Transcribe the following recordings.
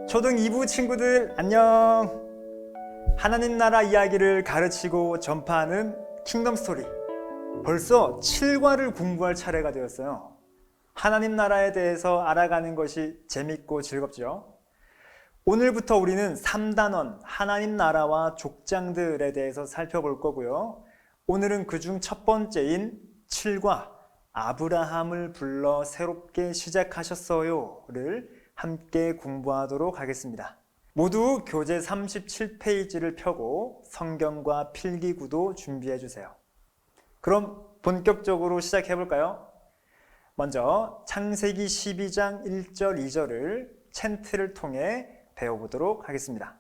초등 2부 친구들 안녕. 하나님 나라 이야기를 가르치고 전파하는 킹덤 스토리. 벌써 7과를 공부할 차례가 되었어요. 하나님 나라에 대해서 알아가는 것이 재밌고 즐겁죠. 오늘부터 우리는 3단원 하나님 나라와 족장들에 대해서 살펴볼 거고요. 오늘은 그중 첫 번째인 7과 아브라함을 불러 새롭게 시작하셨어요를 함께 공부하도록 하겠습니다. 모두 교재 37페이지를 펴고 성경과 필기구도 준비해 주세요. 그럼 본격적으로 시작해 볼까요? 먼저 창세기 12장 1절 2절을 챈트를 통해 배워보도록 하겠습니다.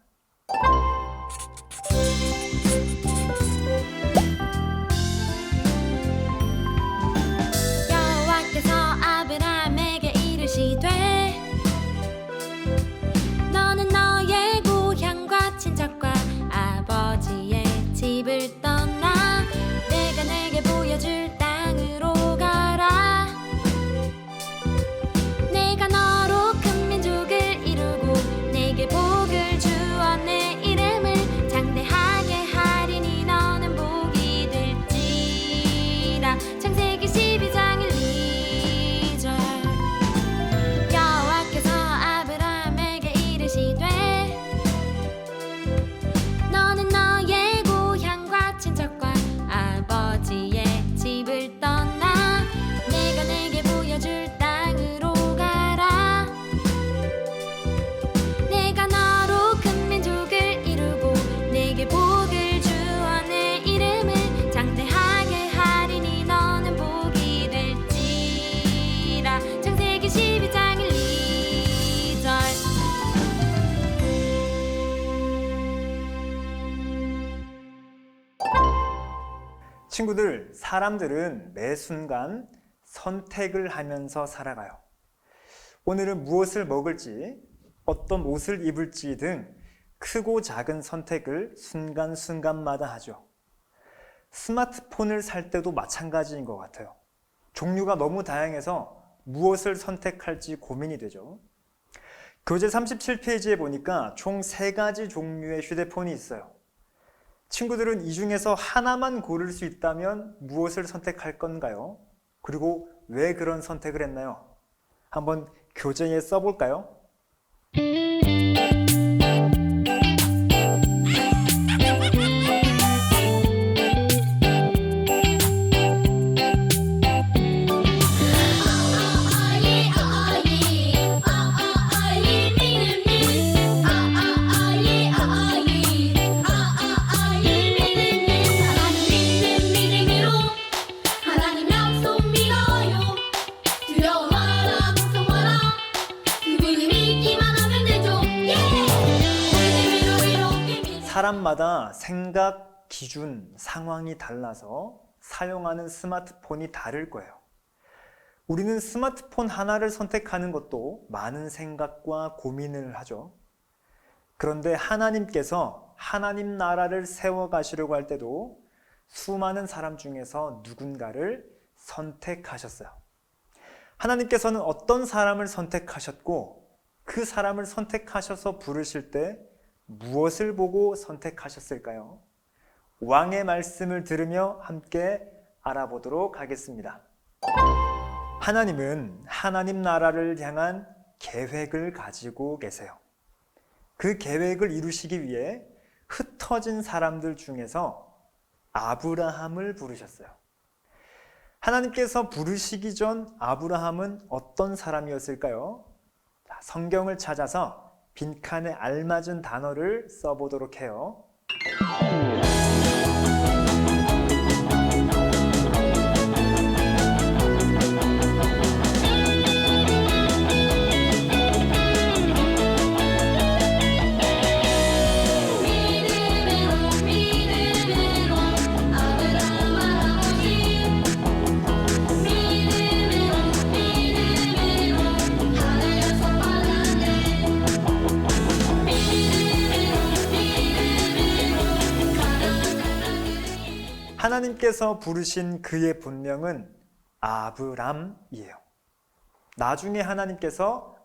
여호와께서 아브라함에게 이르시되 너는 너의 고향과 친척과 아버지의 집을 떠나 내가 내게 보여줄 땅으로 가라. 내가 너로 큰 민족을 이루고 내게 복을 주어 내 이름을 장대하게 하리니 너는 복이 될지라. 창세기 12장 1, 2절. 여호와께서 아브라함에게 이르시되 너는 너의 고향과 친척과 아버지의 집을 떠나 내가 내게 보여줄 땅으로 가라. 내가 너로 큰 민족을 이루고 내게 복을 주어 내 이름을 장대하게 하리니 너는 복이 될지라. 창세기 12장 1, 2절. 친구들, 사람들은 매 순간 선택을 하면서 살아가요. 오늘은 무엇을 먹을지, 어떤 옷을 입을지 등 크고 작은 선택을 순간순간마다 하죠. 스마트폰을 살 때도 마찬가지인 것 같아요. 종류가 너무 다양해서 무엇을 선택할지 고민이 되죠. 교재 37페이지에 보니까 총 3가지 종류의 휴대폰이 있어요. 친구들은 이 중에서 하나만 고를 수 있다면 무엇을 선택할 건가요? 그리고 왜 그런 선택을 했나요? 한번 교재에 써볼까요? 하나님 약속 믿어요. 두려워 마라 걱정 마라. 그분을 믿기만 하면 되죠. 사람마다 생각, 기준, 상황이 달라서 사용하는 스마트폰이 다를 거예요. 우리는 스마트폰 하나를 선택하는 것도 많은 생각과 고민을 하죠. 그런데 하나님께서 하나님 나라를 세워가시려고 할 때도 수많은 사람 중에서 누군가를 선택하셨어요. 하나님께서는 어떤 사람을 선택하셨고 그 사람을 선택하셔서 부르실 때 무엇을 보고 선택하셨을까요? 왕의 말씀을 들으며 함께 알아보도록 하겠습니다. 하나님은 하나님 나라를 향한 계획을 가지고 계세요. 그 계획을 이루시기 위해 흩어진 사람들 중에서 아브라함을 부르셨어요. 하나님께서 부르시기 전 아브라함은 어떤 사람이었을까요? 성경을 찾아서 빈칸에 알맞은 단어를 써보도록 해요. 믿음으로 아브라함 아버지 믿음으로 하늘 약속받았네. 하나님께서 부르신 그의 본명은 아브람이에요. 나중에 하나님께서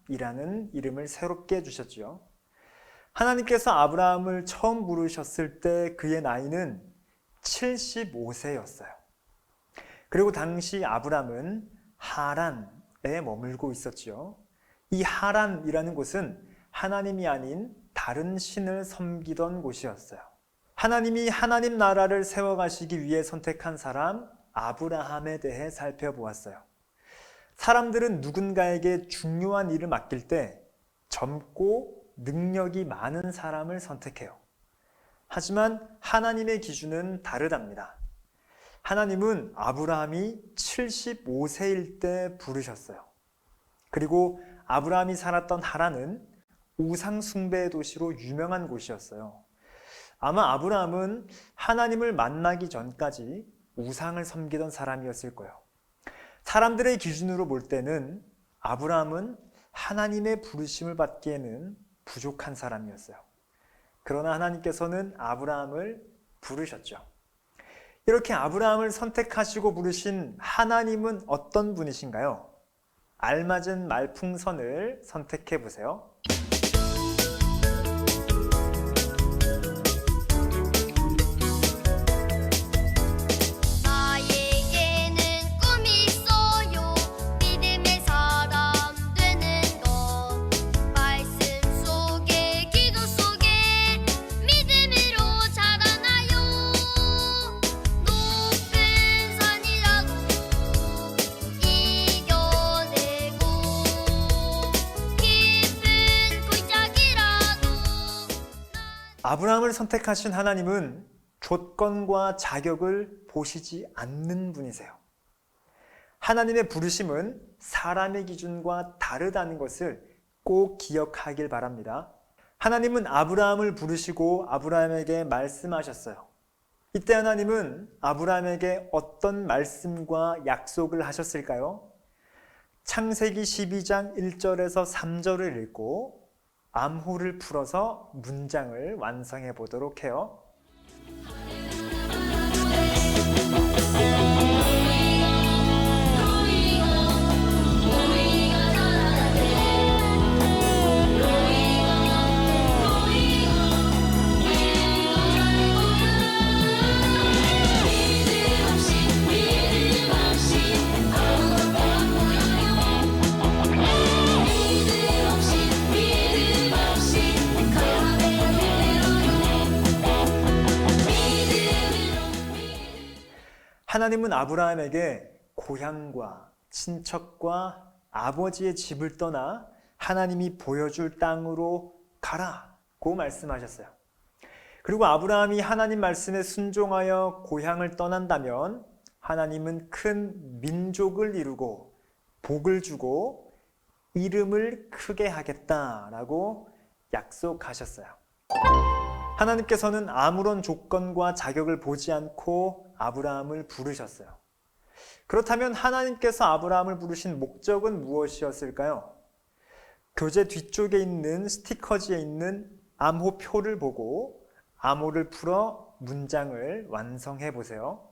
아브라함이라는 이름을 새롭게 주셨지요. 하나님께서 아브라함을 처음 부르셨을 때 그의 나이는 75세였어요. 그리고 당시 아브라함은 하란에 머물고 있었지요. 이 하란이라는 곳은 하나님이 아닌 다른 신을 섬기던 곳이었어요. 하나님이 하나님 나라를 세워가시기 위해 선택한 사람 아브라함에 대해 살펴보았어요. 사람들은 누군가에게 중요한 일을 맡길 때 젊고 능력이 많은 사람을 선택해요. 하지만 하나님의 기준은 다르답니다. 하나님은 아브라함이 75세일 때 부르셨어요. 그리고 아브라함이 살았던 하란은 우상 숭배의 도시로 유명한 곳이었어요. 아마 아브라함은 하나님을 만나기 전까지 우상을 섬기던 사람이었을 거예요. 사람들의 기준으로 볼 때는 아브라함은 하나님의 부르심을 받기에는 부족한 사람이었어요. 그러나 하나님께서는 아브라함을 부르셨죠. 이렇게 아브라함을 선택하시고 부르신 하나님은 어떤 분이신가요? 알맞은 말풍선을 선택해 보세요. 나에게는 꿈이 있어요. 믿음의 사람 되는 것. 말씀 속에 기도 속에 믿음으로 자라나요. 높은 산이라도 이겨내고 깊은 골짜기라도 아브라함을 선택하신 하나님은 조건과 자격을 보시지 않는 분이세요. 하나님의 부르심은 사람의 기준과 다르다는 것을 꼭 기억하길 바랍니다. 하나님은 아브라함을 부르시고 아브라함에게 말씀하셨어요. 이때 하나님은 아브라함에게 어떤 말씀과 약속을 하셨을까요? 창세기 12장 1절에서 3절을 읽고 암호를 풀어서 문장을 완성해 보도록 해요. 하나님은 아브라함에게 고향과 친척과 아버지의 집을 떠나 하나님이 보여줄 땅으로 가라고 말씀하셨어요. 그리고 아브라함이 하나님 말씀에 순종하여 고향을 떠난다면 하나님은 큰 민족을 이루고 복을 주고 이름을 크게 하겠다라고 약속하셨어요. 하나님께서는 아무런 조건과 자격을 보지 않고 아브라함을 부르셨어요. 그렇다면 하나님께서 아브라함을 부르신 목적은 무엇이었을까요? 교재 뒤쪽에 있는 스티커지에 있는 암호표를 보고 암호를 풀어 문장을 완성해 보세요.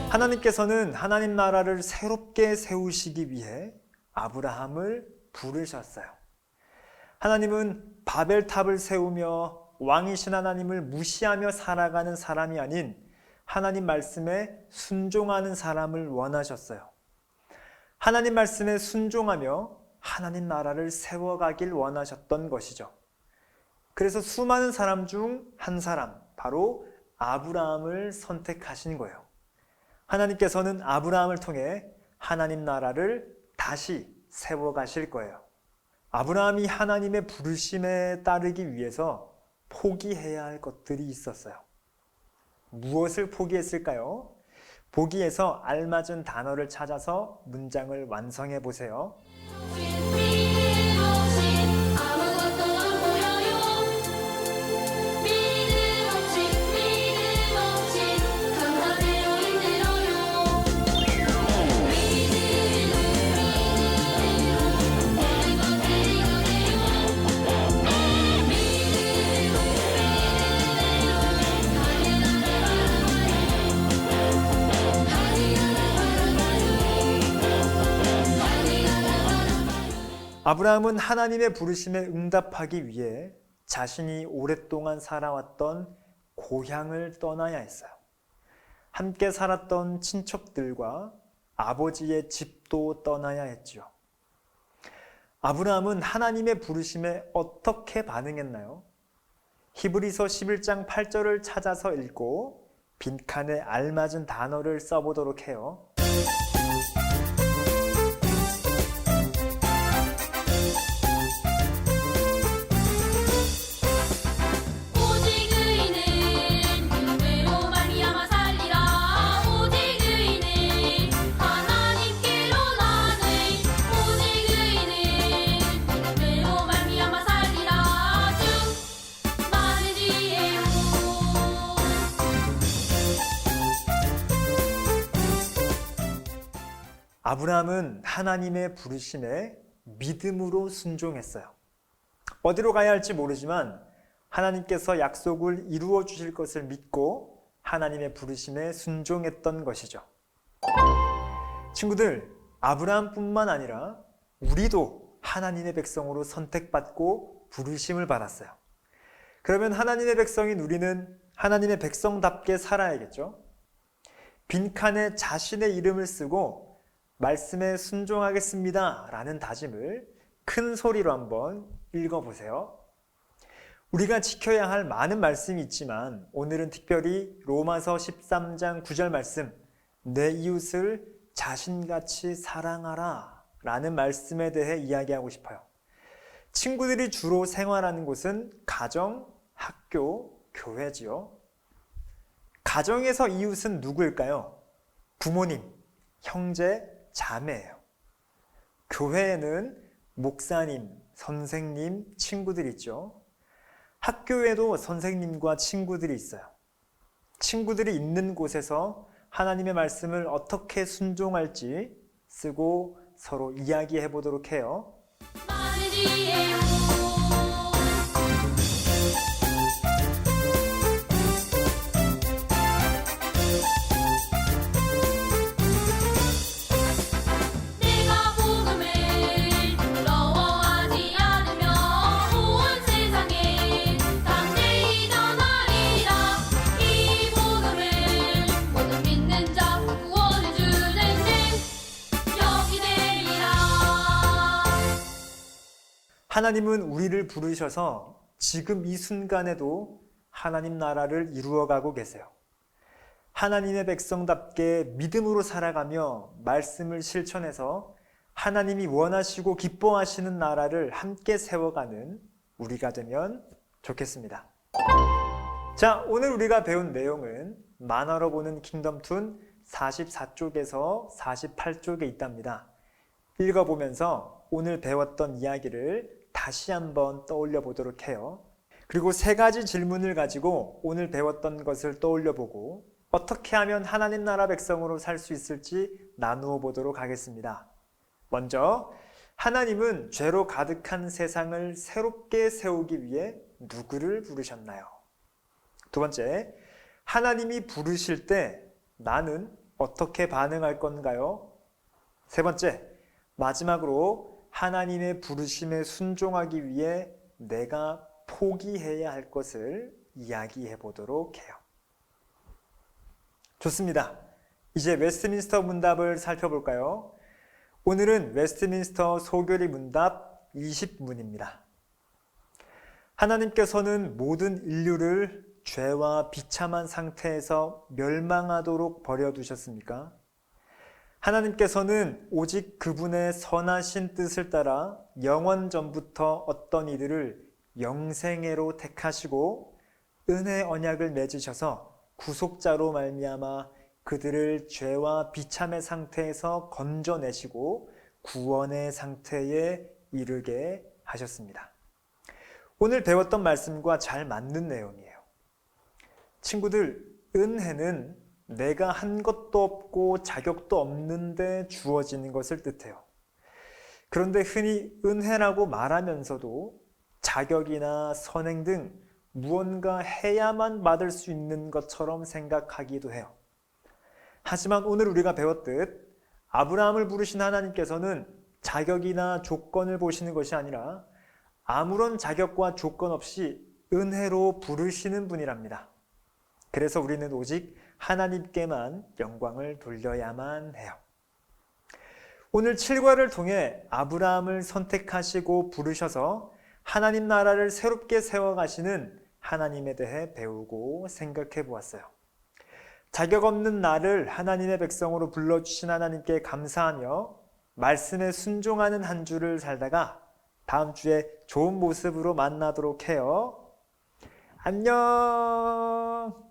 하나님께서는 하나님 나라를 새롭게 세우시기 위해 아브라함을 부르셨어요. 하나님은 바벨탑을 세우며 왕이신 하나님을 무시하며 살아가는 사람이 아닌 하나님 말씀에 순종하는 사람을 원하셨어요. 하나님 말씀에 순종하며 하나님 나라를 세워가길 원하셨던 것이죠. 그래서 수많은 사람 중 한 사람, 바로 아브라함을 선택하신 거예요. 하나님께서는 아브라함을 통해 하나님 나라를 다시 세워가실 거예요. 아브라함이 하나님의 부르심에 따르기 위해서 포기해야 할 것들이 있었어요. 무엇을 포기했을까요? 보기에서 알맞은 단어를 찾아서 문장을 완성해 보세요. With me. 아브라함은 하나님의 부르심에 응답하기 위해 자신이 오랫동안 살아왔던 고향을 떠나야 했어요. 함께 살았던 친척들과 아버지의 집도 떠나야 했죠. 아브라함은 하나님의 부르심에 어떻게 반응했나요? 히브리서 11장 8절을 찾아서 읽고 빈칸에 알맞은 단어를 써보도록 해요. 오직 의인은 믿음으로 말미암아 살리라. 오직 의인은 하나님께로 나네. 오직 의인은 믿음으로 말미암아 살리라. 주 나는 지혜로. 아브라함은 하나님의 부르심에 믿음으로 순종했어요. 어디로 가야 할지 모르지만 하나님께서 약속을 이루어 주실 것을 믿고 하나님의 부르심에 순종했던 것이죠. 친구들, 아브라함뿐만 아니라 우리도 하나님의 백성으로 선택받고 부르심을 받았어요. 그러면 하나님의 백성인 우리는 하나님의 백성답게 살아야겠죠? 빈칸에 자신의 이름을 쓰고 말씀에 순종하겠습니다 라는 다짐을 큰 소리로 한번 읽어보세요. 우리가 지켜야 할 많은 말씀이 있지만 오늘은 특별히 로마서 13장 9절 말씀, 내 이웃을 자신같이 사랑하라 라는 말씀에 대해 이야기하고 싶어요. 친구들이 주로 생활하는 곳은 가정, 학교, 교회지요. 가정에서 이웃은 누구일까요? 부모님, 형제, 자매예요. 교회에는 목사님, 선생님, 친구들이 있죠. 학교에도 선생님과 친구들이 있어요. 친구들이 있는 곳에서 하나님의 말씀을 어떻게 순종할지 쓰고 서로 이야기해 보도록 해요. 나는 지혜로. 내가 복음을 부러워하지 않으며 온 세상에 담대히 전하리라. 이 복음을 모든 믿는 자 구원을 주는 능력이 되리라. 하나님은 우리를 부르셔서 지금 이 순간에도 하나님 나라를 이루어가고 계세요. 하나님의 백성답게 믿음으로 살아가며 말씀을 실천해서 하나님이 원하시고 기뻐하시는 나라를 함께 세워가는 우리가 되면 좋겠습니다. 자, 오늘 우리가 배운 내용은 만화로 보는 킹덤툰 44쪽에서 48쪽에 있답니다. 읽어보면서 오늘 배웠던 이야기를 다시 한번 떠올려 보도록 해요. 그리고 3가지 질문을 가지고 오늘 배웠던 것을 떠올려 보고 어떻게 하면 하나님 나라 백성으로 살 수 있을지 나누어 보도록 하겠습니다. 먼저, 하나님은 죄로 가득한 세상을 새롭게 세우기 위해 누구를 부르셨나요? 두 번째, 하나님이 부르실 때 나는 어떻게 반응할 건가요? 세 번째, 마지막으로 하나님의 부르심에 순종하기 위해 내가 포기해야 할 것을 이야기해 보도록 해요. 좋습니다. 이제 웨스트민스터 문답을 살펴볼까요? 오늘은 웨스트민스터 소교리 문답 20문입니다. 하나님께서는 모든 인류를 죄와 비참한 상태에서 멸망하도록 버려두셨습니까? 하나님께서는 오직 그분의 선하신 뜻을 따라 영원 전부터 어떤 이들을 영생애로 택하시고 은혜 언약을 맺으셔서 구속자로 말미암아 그들을 죄와 비참의 상태에서 건져내시고 구원의 상태에 이르게 하셨습니다. 오늘 배웠던 말씀과 잘 맞는 내용이에요. 친구들, 은혜는 내가 한 것도 없고 자격도 없는데 주어지는 것을 뜻해요. 그런데 흔히 은혜라고 말하면서도 자격이나 선행 등 무언가 해야만 받을 수 있는 것처럼 생각하기도 해요. 하지만 오늘 우리가 배웠듯 아브라함을 부르신 하나님께서는 자격이나 조건을 보시는 것이 아니라 아무런 자격과 조건 없이 은혜로 부르시는 분이랍니다. 그래서 우리는 오직 하나님께만 영광을 돌려야만 해요. 오늘 7과를 통해 아브라함을 선택하시고 부르셔서 하나님 나라를 새롭게 세워가시는 하나님에 대해 배우고 생각해 보았어요. 자격 없는 나를 하나님의 백성으로 불러주신 하나님께 감사하며 말씀에 순종하는 한 주를 살다가 다음 주에 좋은 모습으로 만나도록 해요. 안녕!